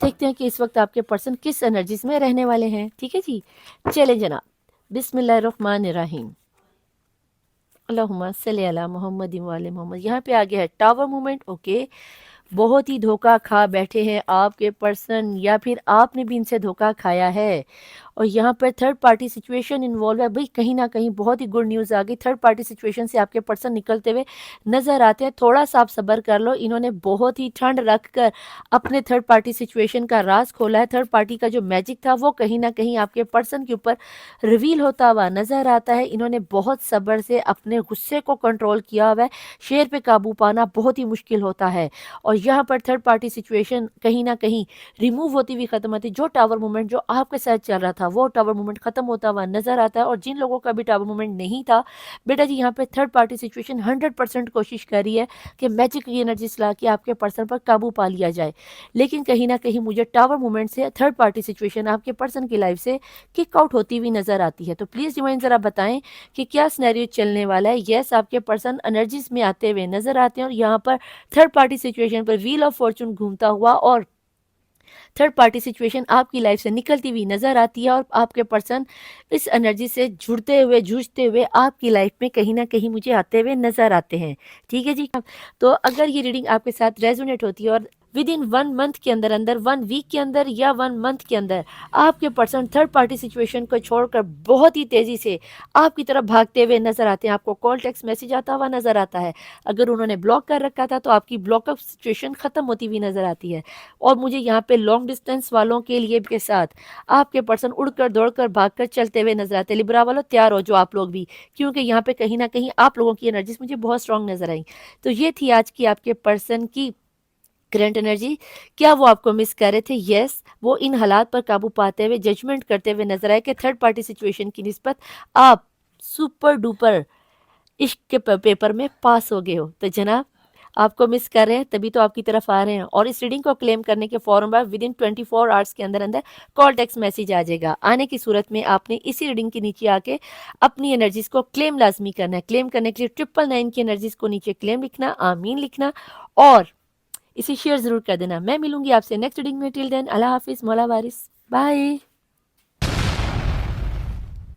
देखते हैं कि इस वक्त आपके पर्सन किस एनर्जीज में रहने वाले हैं। ठीक है जी, चले जनाब, बिस्मिल्लाहिर्रहमानिर्रहीम, अल्लाहुम्मा सल्ली अला मोहम्मद वाले मोहम्मद। यहाँ पे आ गया है टावर मूवमेंट। ओके, बहुत ही धोखा खा बैठे हैं आपके पर्सन, या फिर आपने भी इनसे धोखा खाया है, और यहाँ पर थर्ड पार्टी सिचुएशन इन्वॉल्व है। भाई कहीं ना कहीं बहुत ही गुड न्यूज़ आ गई, थर्ड पार्टी सिचुएशन से आपके पर्सन निकलते हुए नजर आते हैं। थोड़ा सा आप सब्र कर लो, इन्होंने बहुत ही ठंड रख कर अपने थर्ड पार्टी सिचुएशन का राज खोला है। थर्ड पार्टी का जो मैजिक था वो कहीं ना कहीं आपके पर्सन के ऊपर रिवील होता हुआ नजर आता है। इन्होंने बहुत सब्र से अपने गुस्से को कंट्रोल किया हुआ है। शेर पे काबू पाना बहुत ही मुश्किल होता है, और यहाँ पर थर्ड पार्टी सिचुएशन कहीं ना कहीं रिमूव होती हुई खत्म होती है। जो टावर मूवमेंट जो आपके साथ चल रहा था वो टावर मूवमेंट खत्म होता हुआ नजर आता है, और जिन लोगों का भी टावर मूवमेंट नहीं था, बेटा जी यहाँ पे थर्ड पार्टी सिचुएशन 100% कोशिश कर रही है कि मैजिक की एनर्जी चला के आपके पर्सन पर काबू पा लिया जाए। लेकिन कहीं ना कहीं मुझे टावर मूवमेंट से थर्ड पार्टी सिचुएशन आपके पर्सन की लाइफ से किक आउट होती हुई नजर आती है। तो प्लीज डिवाइन जरा बताएं कि क्या सिनेरियो चलने वाला है। यस, आपके पर्सन एनर्जीज में आते हुए नजर आते हैं, और यहाँ पर थर्ड पार्टी सिचुएशन पर व्हील ऑफ फॉर्चून घूमता हुआ और थर्ड पार्टी सिचुएशन आपकी लाइफ से निकलती हुई नजर आती है, और आपके पर्सन इस एनर्जी से जुड़ते हुए जूझते हुए आपकी लाइफ में कहीं ना कहीं मुझे आते हुए नजर आते हैं। ठीक है जी, तो अगर ये रीडिंग आपके साथ रेजोनेट होती है और विद इन 1 मंथ के अंदर अंदर, 1 वीक के अंदर या 1 मंथ के अंदर आपके पर्सन थर्ड पार्टी सिचुएशन को छोड़कर बहुत ही तेजी से आपकी तरफ भागते हुए नजर आते हैं, आपको कॉल टेक्स्ट मैसेज आता हुआ नजर आता है। अगर उन्होंने ब्लॉक कर रखा था तो आपकी ब्लॉकअप सिचुएशन खत्म होती हुई नजर आती है। और मुझे यहाँ पे लॉन्ग डिस्टेंस वालों के लिए के साथ आपके पर्सन उड़कर दौड़कर भागकर चलते हुए नजर आते हैं। लिब्रा वालों तैयार हो जो आप लोग भी, क्योंकि यहाँ पे कहीं ना कहीं आप लोगों की एनर्जीज मुझे बहुत स्ट्रांग नजर आई। तो ये थी आज की आपके पर्सन की करंट एनर्जी। क्या वो आपको मिस कर रहे थे? यस, वो इन हालात पर काबू पाते हुए जजमेंट करते हुए नजर आए कि थर्ड पार्टी सिचुएशन की निस्बत आप सुपर डुपर इश्क के पेपर में पास हो गए हो। तो जनाब, आपको मिस कर रहे हैं तभी तो आपकी तरफ आ रहे हैं, और इस रीडिंग को क्लेम करने के फौरन बाद विद इन 24 आवर्स के अंदर अंदर कॉल टेक्स्ट मैसेज आ जाएगा। आने की सूरत में आपने इसी रीडिंग के नीचे आके अपनी एनर्जीज को क्लेम लाजमी करना है। क्लेम करने के लिए 999 की एनर्जीज को नीचे क्लेम लिखना, आमीन लिखना, और इसे शेयर जरूर कर देना। मैं मिलूंगी आपसे नेक्स्ट रीडिंग में। टिल देन अल्लाह हाफिज, मौला वारिस, बाय।